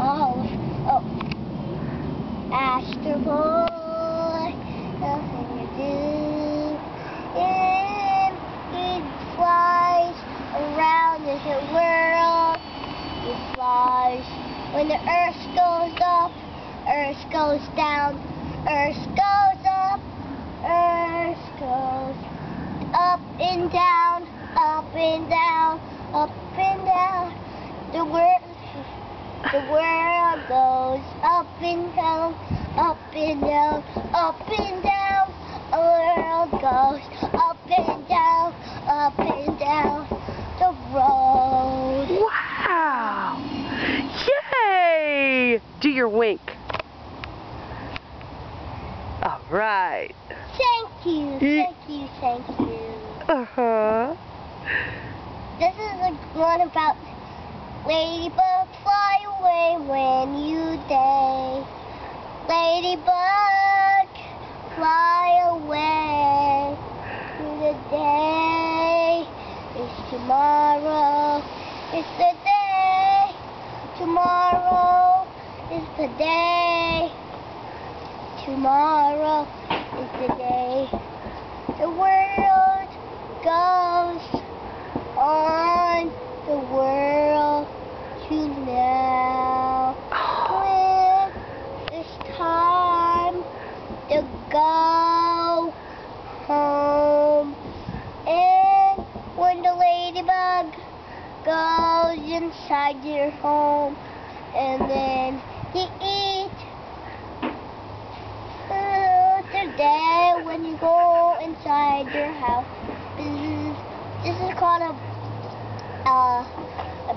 Oh. Astro Boy, nothing to do. And he flies around the world. He flies. When the earth goes up, earth goes down. Earth goes up, earth goes up and down, up and down, up and down. The world goes up and down, up and down, up and down. The world goes up and down, up and down. The road. Wow! Yay! Do your wink. All right. Thank you, thank you, thank you. Uh-huh. This is a one about ladybug fly away when you day. Ladybug fly away through the day. It's tomorrow, it's the day. Tomorrow is the day. Tomorrow is the day. The world goes on. The world to now. When it's time to go home. And when the ladybug goes inside your home, and then you eat the day when you go inside your house. This is called a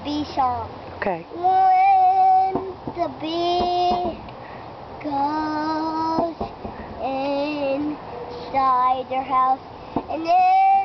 bee song. Okay. When the bee goes inside their house, and then